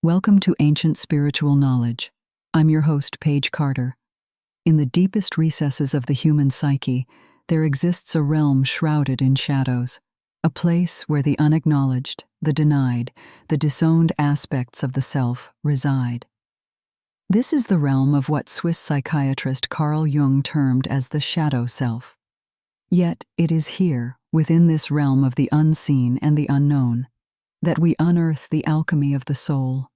Welcome to Ancient Spiritual Knowledge. I'm your host, Paige Carter. In the deepest recesses of the human psyche, there exists a realm shrouded in shadows, a place where the unacknowledged, the denied, the disowned aspects of the self reside. This is the realm of what Swiss psychiatrist Carl Jung termed as the shadow self. Yet it is here, within this realm of the unseen and the unknown, that we unearth the alchemy of the soul.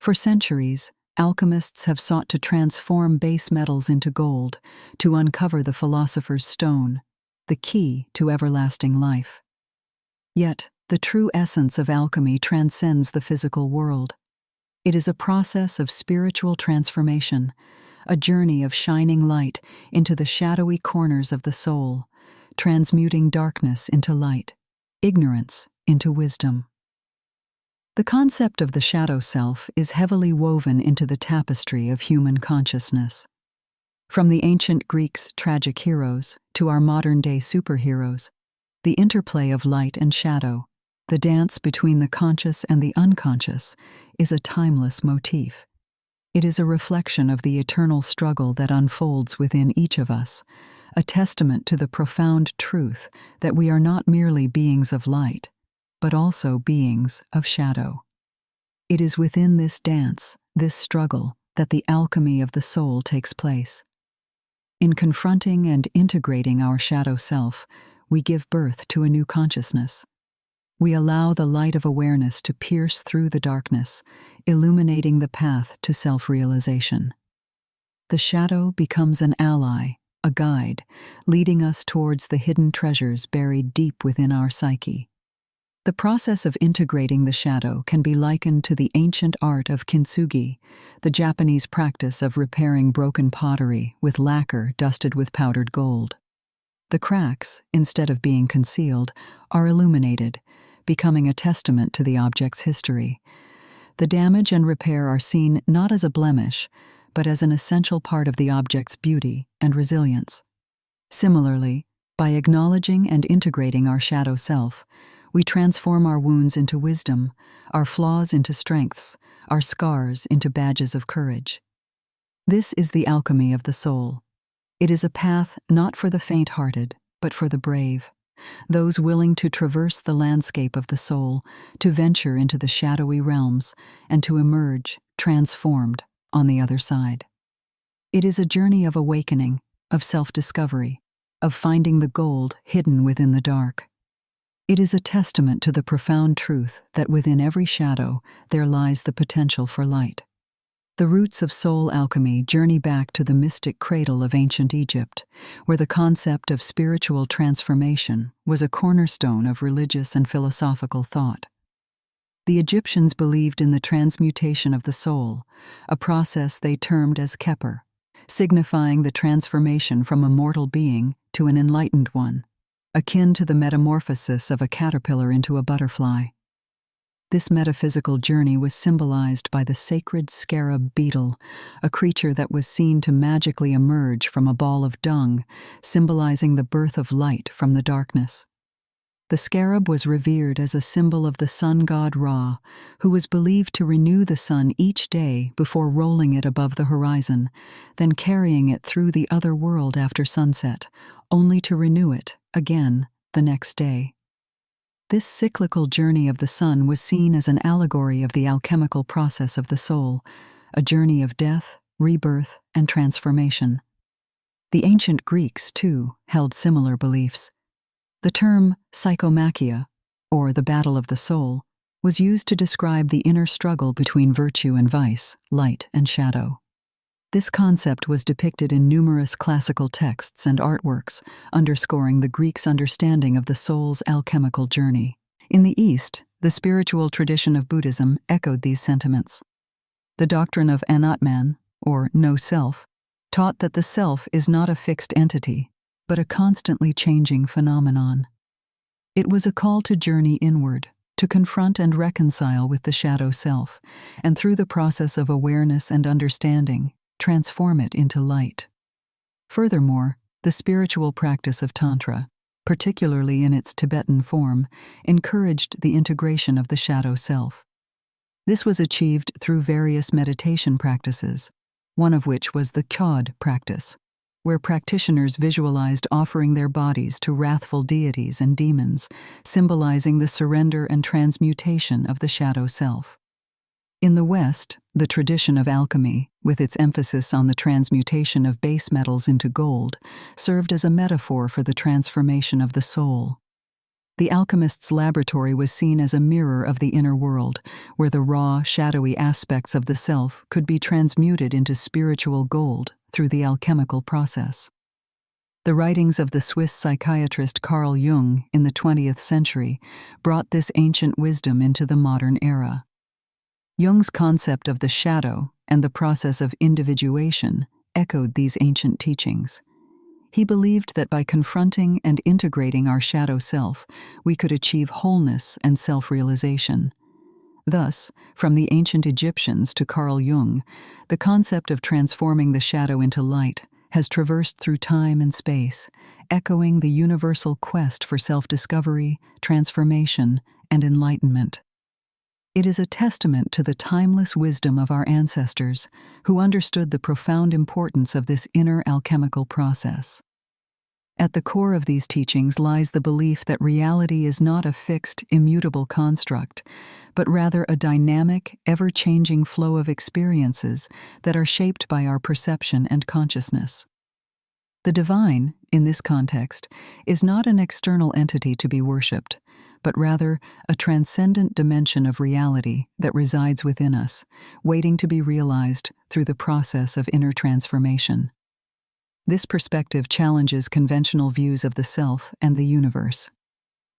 For centuries, alchemists have sought to transform base metals into gold, to uncover the philosopher's stone, the key to everlasting life. Yet, the true essence of alchemy transcends the physical world. It is a process of spiritual transformation, a journey of shining light into the shadowy corners of the soul, transmuting darkness into light, ignorance into wisdom. The concept of the shadow self is heavily woven into the tapestry of human consciousness. From the ancient Greeks' tragic heroes to our modern-day superheroes, the interplay of light and shadow, the dance between the conscious and the unconscious, is a timeless motif. It is a reflection of the eternal struggle that unfolds within each of us, a testament to the profound truth that we are not merely beings of light, but also beings of shadow. It is within this dance, this struggle, that the alchemy of the soul takes place. In confronting and integrating our shadow self, we give birth to a new consciousness. We allow the light of awareness to pierce through the darkness, illuminating the path to self-realization. The shadow becomes an ally, a guide, leading us towards the hidden treasures buried deep within our psyche. The process of integrating the shadow can be likened to the ancient art of kintsugi, the Japanese practice of repairing broken pottery with lacquer dusted with powdered gold. The cracks, instead of being concealed, are illuminated, becoming a testament to the object's history. The damage and repair are seen not as a blemish, but as an essential part of the object's beauty and resilience. Similarly, by acknowledging and integrating our shadow self, we transform our wounds into wisdom, our flaws into strengths, our scars into badges of courage. This is the alchemy of the soul. It is a path not for the faint-hearted, but for the brave, those willing to traverse the landscape of the soul, to venture into the shadowy realms, and to emerge, transformed, on the other side. It is a journey of awakening, of self-discovery, of finding the gold hidden within the dark. It is a testament to the profound truth that within every shadow there lies the potential for light. The roots of soul alchemy journey back to the mystic cradle of ancient Egypt, where the concept of spiritual transformation was a cornerstone of religious and philosophical thought. The Egyptians believed in the transmutation of the soul, a process they termed as keper, signifying the transformation from a mortal being to an enlightened one, akin to the metamorphosis of a caterpillar into a butterfly. This metaphysical journey was symbolized by the sacred scarab beetle, a creature that was seen to magically emerge from a ball of dung, symbolizing the birth of light from the darkness. The scarab was revered as a symbol of the sun god Ra, who was believed to renew the sun each day before rolling it above the horizon, then carrying it through the other world after sunset, only to renew it again the next day. This cyclical journey of the sun was seen as an allegory of the alchemical process of the soul, a journey of death, rebirth, and transformation. The ancient Greeks, too, held similar beliefs. The term psychomachia, or the battle of the soul, was used to describe the inner struggle between virtue and vice, light and shadow. This concept was depicted in numerous classical texts and artworks, underscoring the Greeks' understanding of the soul's alchemical journey. In the East, the spiritual tradition of Buddhism echoed these sentiments. The doctrine of anatman, or no self, taught that the self is not a fixed entity, but a constantly changing phenomenon. It was a call to journey inward, to confront and reconcile with the shadow self, and through the process of awareness and understanding, transform it into light. Furthermore, the spiritual practice of Tantra, particularly in its Tibetan form, encouraged the integration of the shadow self. This was achieved through various meditation practices, one of which was the Kyod practice, where practitioners visualized offering their bodies to wrathful deities and demons, symbolizing the surrender and transmutation of the shadow self. In the West, the tradition of alchemy, with its emphasis on the transmutation of base metals into gold, served as a metaphor for the transformation of the soul. The alchemist's laboratory was seen as a mirror of the inner world, where the raw, shadowy aspects of the self could be transmuted into spiritual gold through the alchemical process. The writings of the Swiss psychiatrist Carl Jung in the 20th century brought this ancient wisdom into the modern era. Jung's concept of the shadow and the process of individuation echoed these ancient teachings. He believed that by confronting and integrating our shadow self, we could achieve wholeness and self-realization. Thus, from the ancient Egyptians to Carl Jung, the concept of transforming the shadow into light has traversed through time and space, echoing the universal quest for self-discovery, transformation, and enlightenment. It is a testament to the timeless wisdom of our ancestors, who understood the profound importance of this inner alchemical process. At the core of these teachings lies the belief that reality is not a fixed, immutable construct, but rather a dynamic, ever-changing flow of experiences that are shaped by our perception and consciousness. The divine, in this context, is not an external entity to be worshipped, but rather a transcendent dimension of reality that resides within us, waiting to be realized through the process of inner transformation. This perspective challenges conventional views of the self and the universe.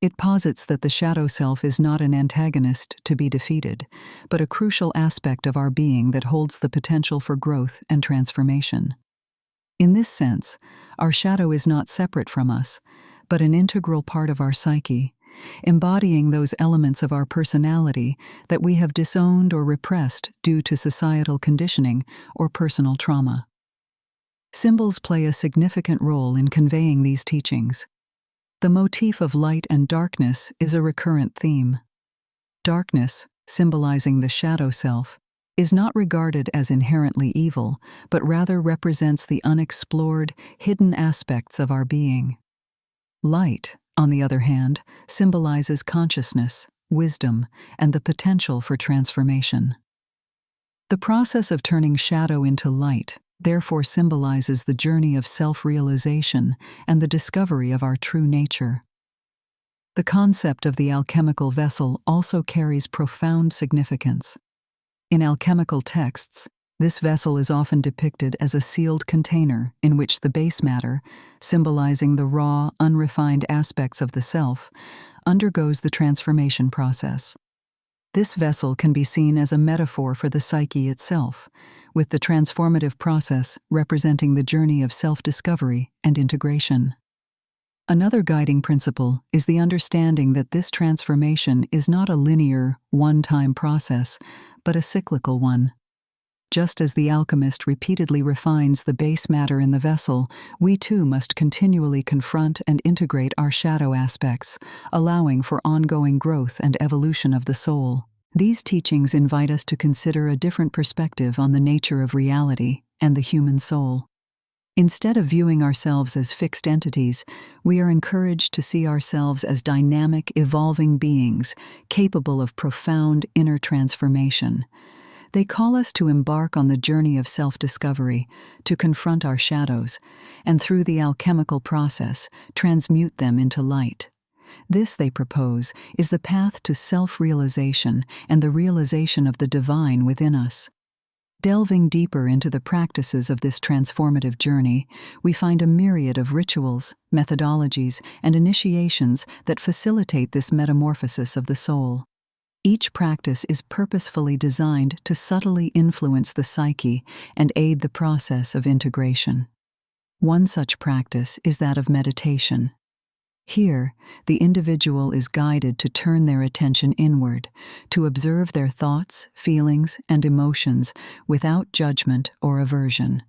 It posits that the shadow self is not an antagonist to be defeated, but a crucial aspect of our being that holds the potential for growth and transformation. In this sense, our shadow is not separate from us, but an integral part of our psyche, embodying those elements of our personality that we have disowned or repressed due to societal conditioning or personal trauma. Symbols play a significant role in conveying these teachings. The motif of light and darkness is a recurrent theme. Darkness, symbolizing the shadow self, is not regarded as inherently evil, but rather represents the unexplored, hidden aspects of our being. Light, on the other hand, symbolizes consciousness, wisdom, and the potential for transformation. The process of turning shadow into light therefore symbolizes the journey of self-realization and the discovery of our true nature. The concept of the alchemical vessel also carries profound significance. In alchemical texts, this vessel is often depicted as a sealed container in which the base matter, symbolizing the raw, unrefined aspects of the self, undergoes the transformation process. This vessel can be seen as a metaphor for the psyche itself, with the transformative process representing the journey of self-discovery and integration. Another guiding principle is the understanding that this transformation is not a linear, one-time process, but a cyclical one. Just as the alchemist repeatedly refines the base matter in the vessel, we too must continually confront and integrate our shadow aspects, allowing for ongoing growth and evolution of the soul. These teachings invite us to consider a different perspective on the nature of reality and the human soul. Instead of viewing ourselves as fixed entities, we are encouraged to see ourselves as dynamic, evolving beings, capable of profound inner transformation. They call us to embark on the journey of self-discovery, to confront our shadows, and through the alchemical process, transmute them into light. This, they propose, is the path to self-realization and the realization of the divine within us. Delving deeper into the practices of this transformative journey, we find a myriad of rituals, methodologies, and initiations that facilitate this metamorphosis of the soul. Each practice is purposefully designed to subtly influence the psyche and aid the process of integration. One such practice is that of meditation. Here, the individual is guided to turn their attention inward, to observe their thoughts, feelings, and emotions without judgment or aversion.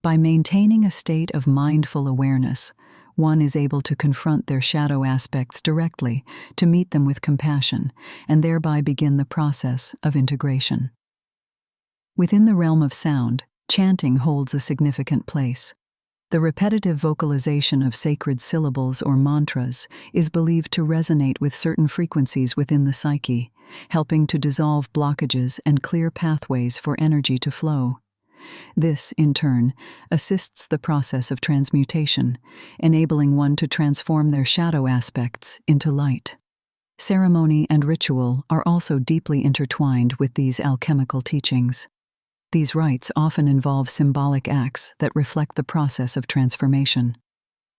By maintaining a state of mindful awareness, one is able to confront their shadow aspects directly, to meet them with compassion, and thereby begin the process of integration. Within the realm of sound, chanting holds a significant place. The repetitive vocalization of sacred syllables or mantras is believed to resonate with certain frequencies within the psyche, helping to dissolve blockages and clear pathways for energy to flow. This, in turn, assists the process of transmutation, enabling one to transform their shadow aspects into light. Ceremony and ritual are also deeply intertwined with these alchemical teachings. These rites often involve symbolic acts that reflect the process of transformation.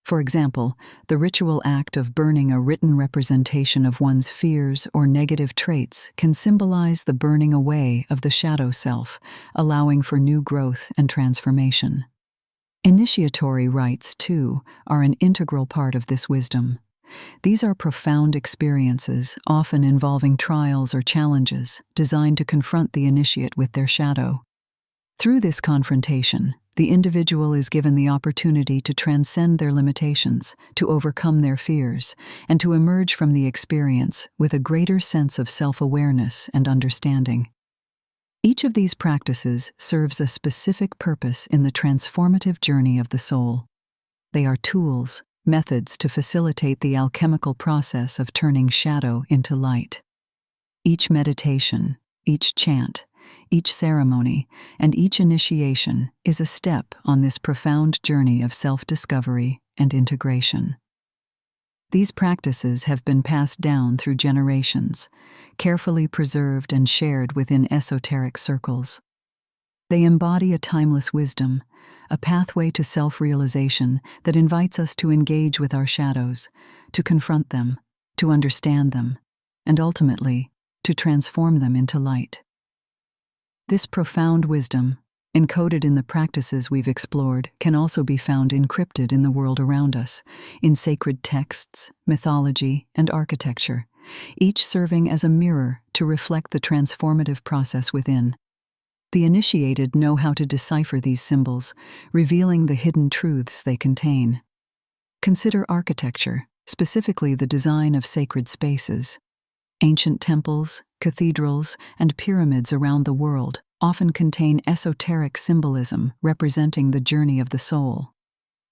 For example, the ritual act of burning a written representation of one's fears or negative traits can symbolize the burning away of the shadow self, allowing for new growth and transformation. Initiatory rites, too, are an integral part of this wisdom. These are profound experiences, often involving trials or challenges, designed to confront the initiate with their shadow. Through this confrontation, the individual is given the opportunity to transcend their limitations, to overcome their fears, and to emerge from the experience with a greater sense of self-awareness and understanding. Each of these practices serves a specific purpose in the transformative journey of the soul. They are tools, methods to facilitate the alchemical process of turning shadow into light. Each meditation, each chant, each ceremony, and each initiation is a step on this profound journey of self-discovery and integration. These practices have been passed down through generations, carefully preserved and shared within esoteric circles. They embody a timeless wisdom, a pathway to self-realization that invites us to engage with our shadows, to confront them, to understand them, and ultimately, to transform them into light. This profound wisdom, encoded in the practices we've explored, can also be found encrypted in the world around us, in sacred texts, mythology, and architecture, each serving as a mirror to reflect the transformative process within. The initiated know how to decipher these symbols, revealing the hidden truths they contain. Consider architecture, specifically the design of sacred spaces. Ancient temples, cathedrals, and pyramids around the world often contain esoteric symbolism representing the journey of the soul.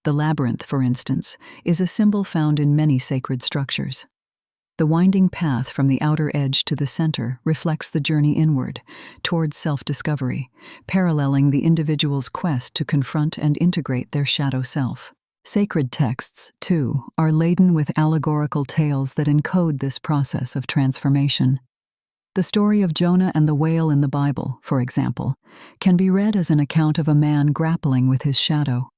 The labyrinth, for instance, is a symbol found in many sacred structures. The winding path from the outer edge to the center reflects the journey inward, towards self-discovery, paralleling the individual's quest to confront and integrate their shadow self. Sacred texts, too, are laden with allegorical tales that encode this process of transformation. The story of Jonah and the whale in the Bible, for example, can be read as an account of a man grappling with his shadow.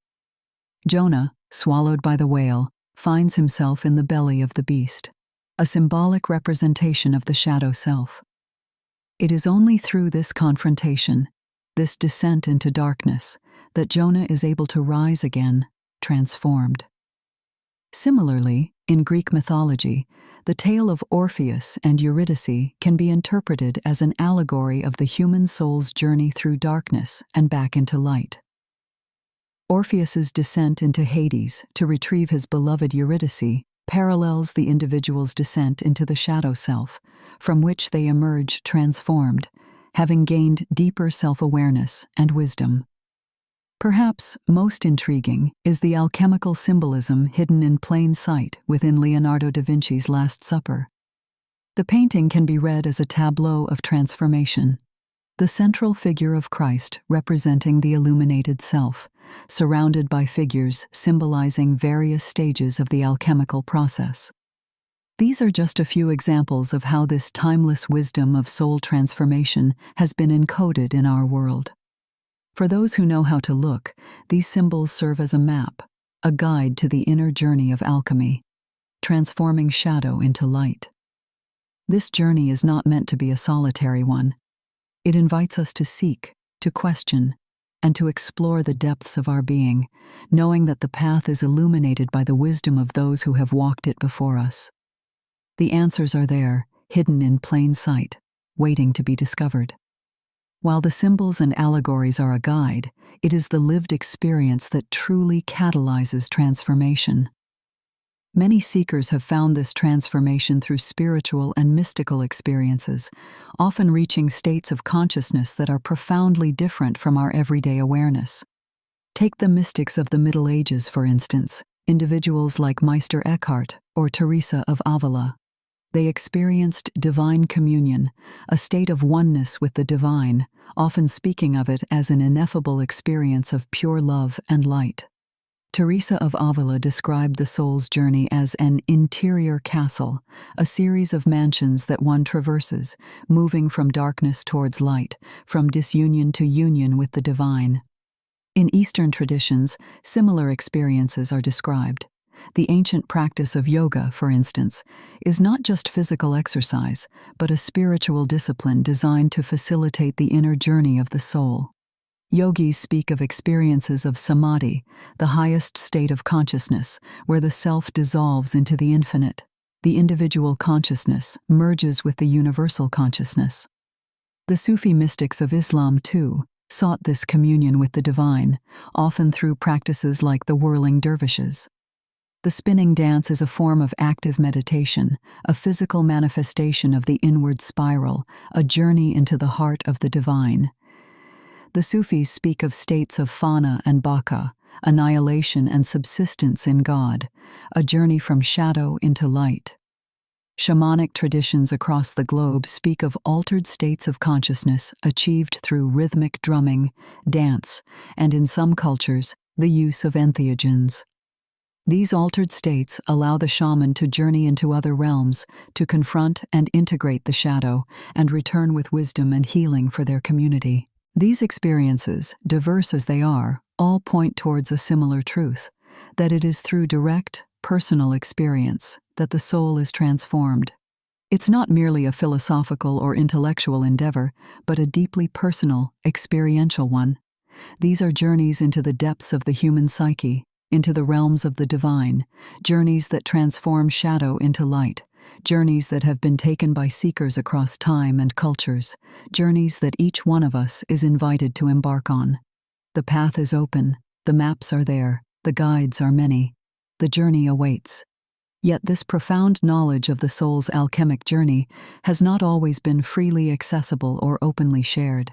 Jonah, swallowed by the whale, finds himself in the belly of the beast, a symbolic representation of the shadow self. It is only through this confrontation, this descent into darkness, that Jonah is able to rise again, transformed. Similarly, in Greek mythology, the tale of Orpheus and Eurydice can be interpreted as an allegory of the human soul's journey through darkness and back into light. Orpheus's descent into Hades to retrieve his beloved Eurydice parallels the individual's descent into the shadow self, from which they emerge transformed, having gained deeper self-awareness and wisdom. Perhaps most intriguing is the alchemical symbolism hidden in plain sight within Leonardo da Vinci's Last Supper. The painting can be read as a tableau of transformation, the central figure of Christ representing the illuminated self, surrounded by figures symbolizing various stages of the alchemical process. These are just a few examples of how this timeless wisdom of soul transformation has been encoded in our world. For those who know how to look, these symbols serve as a map, a guide to the inner journey of alchemy, transforming shadow into light. This journey is not meant to be a solitary one. It invites us to seek, to question, and to explore the depths of our being, knowing that the path is illuminated by the wisdom of those who have walked it before us. The answers are there, hidden in plain sight, waiting to be discovered. While the symbols and allegories are a guide, it is the lived experience that truly catalyzes transformation. Many seekers have found this transformation through spiritual and mystical experiences, often reaching states of consciousness that are profoundly different from our everyday awareness. Take the mystics of the Middle Ages, for instance, individuals like Meister Eckhart or Teresa of Avila. They experienced divine communion, a state of oneness with the divine, often speaking of it as an ineffable experience of pure love and light. Teresa of Avila described the soul's journey as an interior castle, a series of mansions that one traverses, moving from darkness towards light, from disunion to union with the divine. In Eastern traditions, similar experiences are described. The ancient practice of yoga, for instance, is not just physical exercise, but a spiritual discipline designed to facilitate the inner journey of the soul. Yogis speak of experiences of samadhi, the highest state of consciousness, where the self dissolves into the infinite. The individual consciousness merges with the universal consciousness. The Sufi mystics of Islam, too, sought this communion with the divine, often through practices like the whirling dervishes. The spinning dance is a form of active meditation, a physical manifestation of the inward spiral, a journey into the heart of the divine. The Sufis speak of states of fana and baka, annihilation and subsistence in God, a journey from shadow into light. Shamanic traditions across the globe speak of altered states of consciousness achieved through rhythmic drumming, dance, and in some cultures, the use of entheogens. These altered states allow the shaman to journey into other realms, to confront and integrate the shadow, and return with wisdom and healing for their community. These experiences, diverse as they are, all point towards a similar truth, that it is through direct, personal experience that the soul is transformed. It's not merely a philosophical or intellectual endeavor, but a deeply personal, experiential one. These are journeys into the depths of the human psyche, into the realms of the divine, journeys that transform shadow into light, journeys that have been taken by seekers across time and cultures, journeys that each one of us is invited to embark on. The path is open, the maps are there, the guides are many. The journey awaits. Yet this profound knowledge of the soul's alchemic journey has not always been freely accessible or openly shared.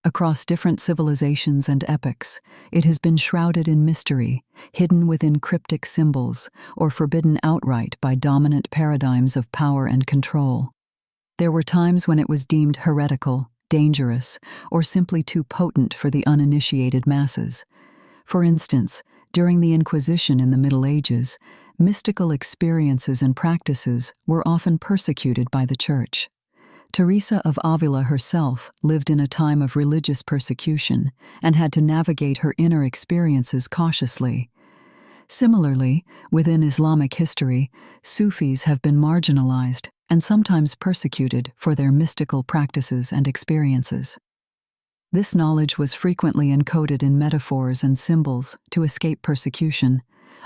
Across different civilizations and epochs, it has been shrouded in mystery, hidden within cryptic symbols, or forbidden outright by dominant paradigms of power and control. There were times when it was deemed heretical, dangerous, or simply too potent for the uninitiated masses. For instance, during the Inquisition in the Middle Ages, mystical experiences and practices were often persecuted by the Church. Teresa of Avila herself lived in a time of religious persecution and had to navigate her inner experiences cautiously. Similarly, within Islamic history, Sufis have been marginalized and sometimes persecuted for their mystical practices and experiences. This knowledge was frequently encoded in metaphors and symbols to escape persecution,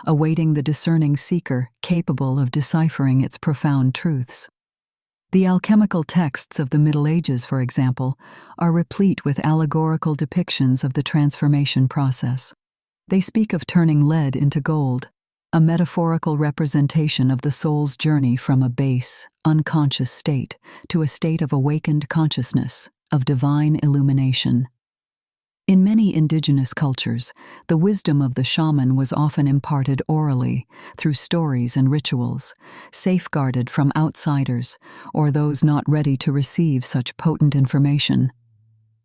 awaiting the discerning seeker capable of deciphering its profound truths. The alchemical texts of the Middle Ages, for example, are replete with allegorical depictions of the transformation process. They speak of turning lead into gold, a metaphorical representation of the soul's journey from a base, unconscious state to a state of awakened consciousness, of divine illumination. In many indigenous cultures, the wisdom of the shaman was often imparted orally, through stories and rituals, safeguarded from outsiders or those not ready to receive such potent information.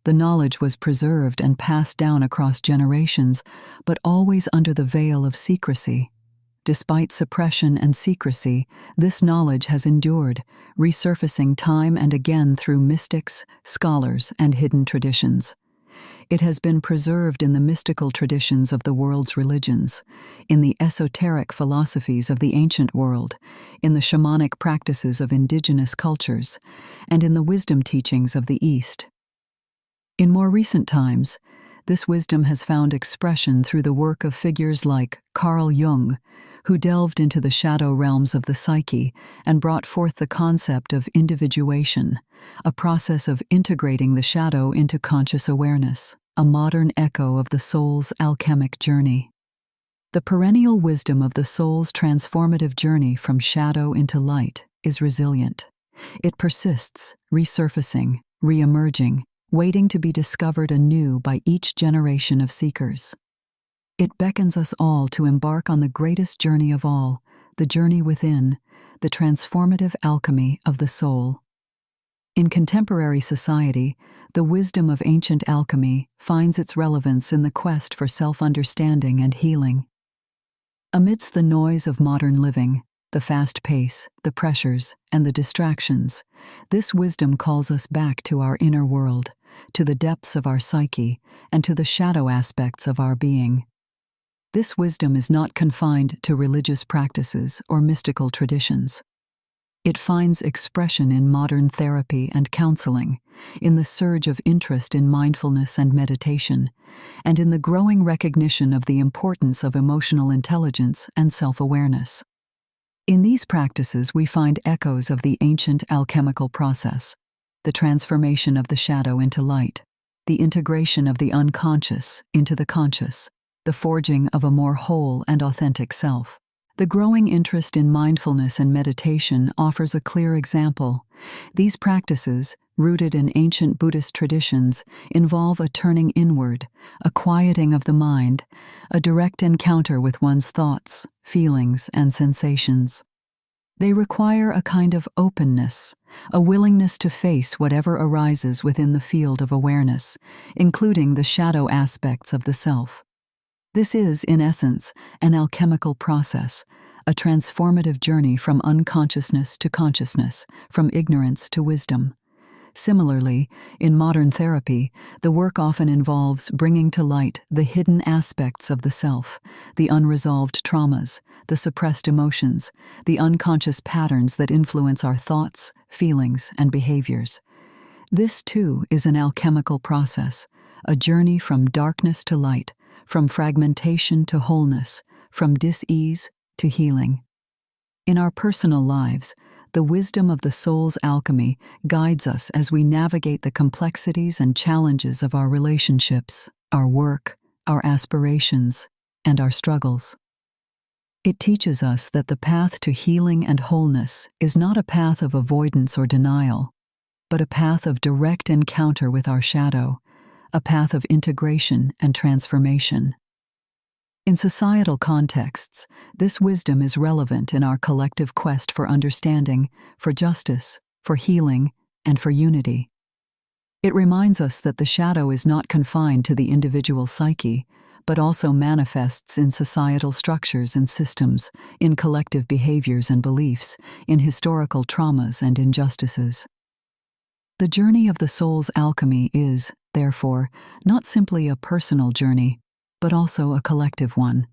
The knowledge was preserved and passed down across generations, but always under the veil of secrecy. Despite suppression and secrecy, this knowledge has endured, resurfacing time and again through mystics, scholars, and hidden traditions. It has been preserved in the mystical traditions of the world's religions, in the esoteric philosophies of the ancient world, in the shamanic practices of indigenous cultures, and in the wisdom teachings of the East. In more recent times, this wisdom has found expression through the work of figures like Carl Jung, who delved into the shadow realms of the psyche and brought forth the concept of individuation, a process of integrating the shadow into conscious awareness, a modern echo of the soul's alchemic journey. The perennial wisdom of the soul's transformative journey from shadow into light is resilient. It persists, resurfacing, re-emerging, waiting to be discovered anew by each generation of seekers. It beckons us all to embark on the greatest journey of all, the journey within, the transformative alchemy of the soul. In contemporary society, the wisdom of ancient alchemy finds its relevance in the quest for self-understanding and healing. Amidst the noise of modern living, the fast pace, the pressures, and the distractions, this wisdom calls us back to our inner world, to the depths of our psyche, and to the shadow aspects of our being. This wisdom is not confined to religious practices or mystical traditions. It finds expression in modern therapy and counseling, in the surge of interest in mindfulness and meditation, and in the growing recognition of the importance of emotional intelligence and self-awareness. In these practices, we find echoes of the ancient alchemical process, the transformation of the shadow into light, the integration of the unconscious into the conscious, the forging of a more whole and authentic self. The growing interest in mindfulness and meditation offers a clear example. These practices, rooted in ancient Buddhist traditions, involve a turning inward, a quieting of the mind, a direct encounter with one's thoughts, feelings, and sensations. They require a kind of openness, a willingness to face whatever arises within the field of awareness, including the shadow aspects of the self. This is, in essence, an alchemical process, a transformative journey from unconsciousness to consciousness, from ignorance to wisdom. Similarly, in modern therapy, the work often involves bringing to light the hidden aspects of the self, the unresolved traumas, the suppressed emotions, the unconscious patterns that influence our thoughts, feelings, and behaviors. This, too, is an alchemical process, a journey from darkness to light, from fragmentation to wholeness, from dis-ease to healing. In our personal lives, the wisdom of the soul's alchemy guides us as we navigate the complexities and challenges of our relationships, our work, our aspirations, and our struggles. It teaches us that the path to healing and wholeness is not a path of avoidance or denial, but a path of direct encounter with our shadow, a path of integration and transformation. In societal contexts, this wisdom is relevant in our collective quest for understanding, for justice, for healing, and for unity. It reminds us that the shadow is not confined to the individual psyche, but also manifests in societal structures and systems, in collective behaviors and beliefs, in historical traumas and injustices. The journey of the soul's alchemy is, therefore, not simply a personal journey, but also a collective one.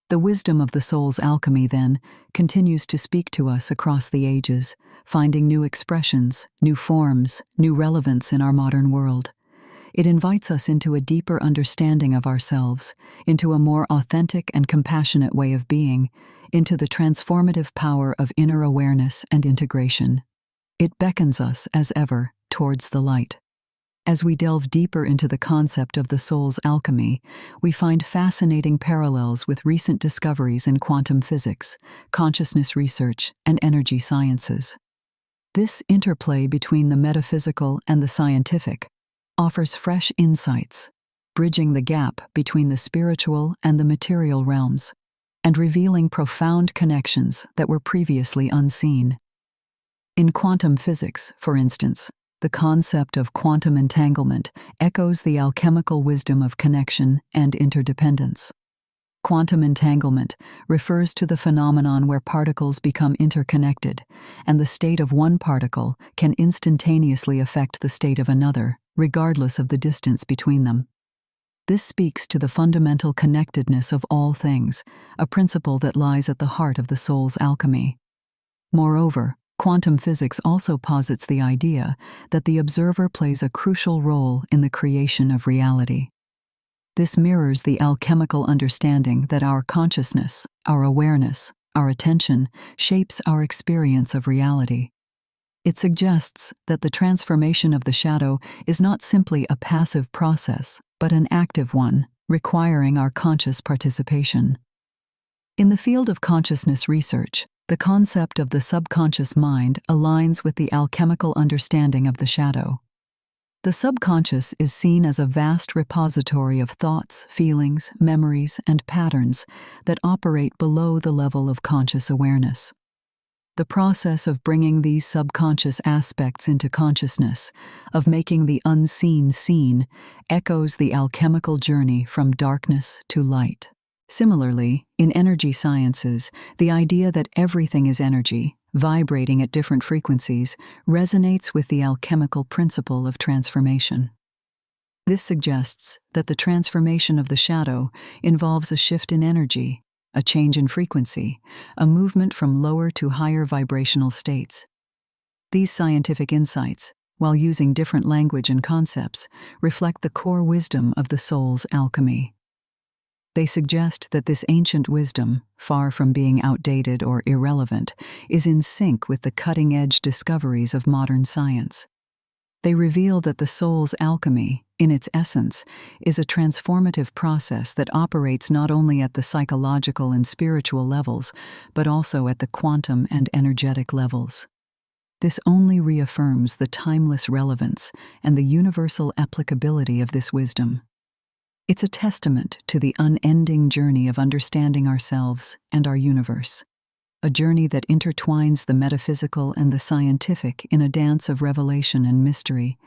The wisdom of the soul's alchemy, then, continues to speak to us across the ages, finding new expressions, new forms, new relevance in our modern world. It invites us into a deeper understanding of ourselves, into a more authentic and compassionate way of being, into the transformative power of inner awareness and integration. It beckons us, as ever, towards the light. As we delve deeper into the concept of the soul's alchemy, we find fascinating parallels with recent discoveries in quantum physics, consciousness research, and energy sciences. This interplay between the metaphysical and the scientific offers fresh insights, bridging the gap between the spiritual and the material realms, and revealing profound connections that were previously unseen. In quantum physics, for instance, the concept of quantum entanglement echoes the alchemical wisdom of connection and interdependence. Quantum entanglement refers to the phenomenon where particles become interconnected, and the state of one particle can instantaneously affect the state of another, regardless of the distance between them. This speaks to the fundamental connectedness of all things, a principle that lies at the heart of the soul's alchemy. Moreover, quantum physics also posits the idea that the observer plays a crucial role in the creation of reality. This mirrors the alchemical understanding that our consciousness, our awareness, our attention shapes our experience of reality. It suggests that the transformation of the shadow is not simply a passive process, but an active one, requiring our conscious participation. In the field of consciousness research, the concept of the subconscious mind aligns with the alchemical understanding of the shadow. The subconscious is seen as a vast repository of thoughts, feelings, memories, and patterns that operate below the level of conscious awareness. The process of bringing these subconscious aspects into consciousness, of making the unseen seen, echoes the alchemical journey from darkness to light. Similarly, in energy sciences, the idea that everything is energy, vibrating at different frequencies, resonates with the alchemical principle of transformation. This suggests that the transformation of the shadow involves a shift in energy, a change in frequency, a movement from lower to higher vibrational states. These scientific insights, while using different language and concepts, reflect the core wisdom of the soul's alchemy. They suggest that this ancient wisdom, far from being outdated or irrelevant, is in sync with the cutting-edge discoveries of modern science. They reveal that the soul's alchemy, in its essence, is a transformative process that operates not only at the psychological and spiritual levels, but also at the quantum and energetic levels. This only reaffirms the timeless relevance and the universal applicability of this wisdom. It's a testament to the unending journey of understanding ourselves and our universe, a journey that intertwines the metaphysical and the scientific in a dance of revelation and mystery.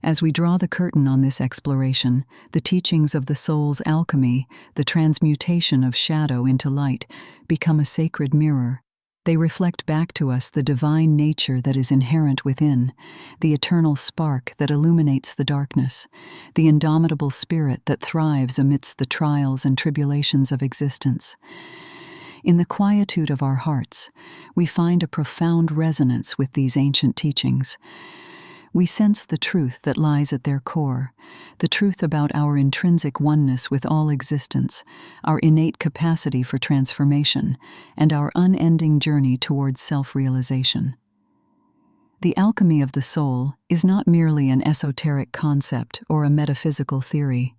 As we draw the curtain on this exploration, the teachings of the soul's alchemy, the transmutation of shadow into light, become a sacred mirror. They reflect back to us the divine nature that is inherent within, the eternal spark that illuminates the darkness, the indomitable spirit that thrives amidst the trials and tribulations of existence. In the quietude of our hearts, we find a profound resonance with these ancient teachings. We sense the truth that lies at their core, the truth about our intrinsic oneness with all existence, our innate capacity for transformation, and our unending journey towards self-realization. The alchemy of the soul is not merely an esoteric concept or a metaphysical theory.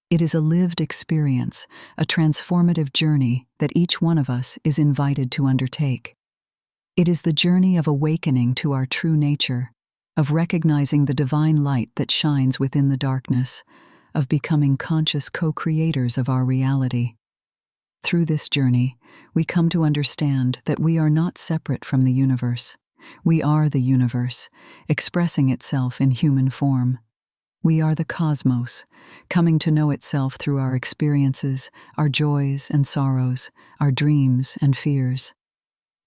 It is a lived experience, a transformative journey that each one of us is invited to undertake. It is the journey of awakening to our true nature, of recognizing the divine light that shines within the darkness, of becoming conscious co-creators of our reality. Through this journey, we come to understand that we are not separate from the universe. We are the universe, expressing itself in human form. We are the cosmos, coming to know itself through our experiences, our joys and sorrows, our dreams and fears.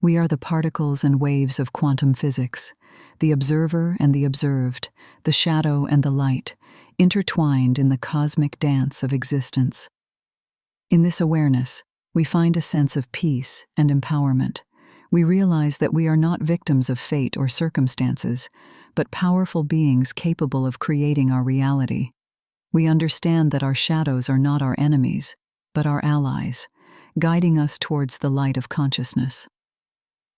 We are the particles and waves of quantum physics, the observer and the observed, the shadow and the light, intertwined in the cosmic dance of existence. In this awareness, we find a sense of peace and empowerment. We realize that we are not victims of fate or circumstances, but powerful beings capable of creating our reality. We understand that our shadows are not our enemies, but our allies, guiding us towards the light of consciousness.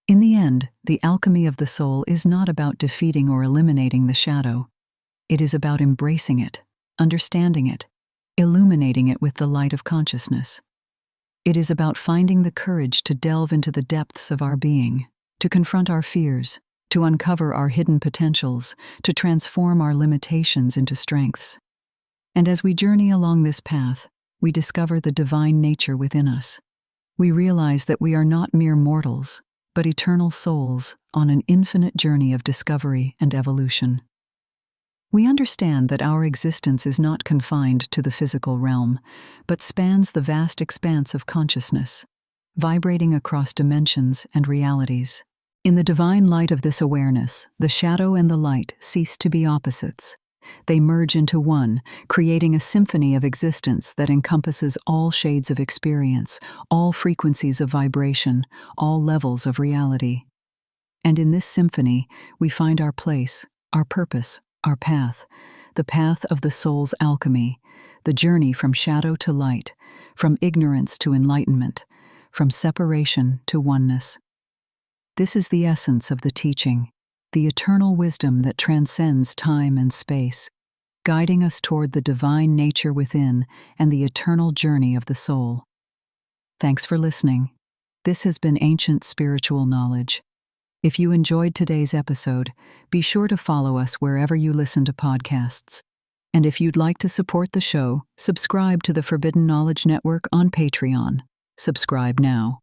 In the end, the alchemy of the soul is not about defeating or eliminating the shadow. It is about embracing it, understanding it, illuminating it with the light of consciousness. It is about finding the courage to delve into the depths of our being, to confront our fears, to uncover our hidden potentials, to transform our limitations into strengths. And as we journey along this path, we discover the divine nature within us. We realize that we are not mere mortals, but eternal souls on an infinite journey of discovery and evolution. We understand that our existence is not confined to the physical realm, but spans the vast expanse of consciousness, vibrating across dimensions and realities. In the divine light of this awareness, the shadow and the light cease to be opposites. They merge into one, creating a symphony of existence that encompasses all shades of experience, all frequencies of vibration, all levels of reality. And in this symphony, we find our place, our purpose, our path, the path of the soul's alchemy, the journey from shadow to light, from ignorance to enlightenment, from separation to oneness. This is the essence of the teaching, the eternal wisdom that transcends time and space, guiding us toward the divine nature within and the eternal journey of the soul. Thanks for listening. This has been Ancient Spiritual Knowledge. If you enjoyed today's episode, be sure to follow us wherever you listen to podcasts. And if you'd like to support the show, subscribe to the Forbidden Knowledge Network on Patreon. Subscribe now.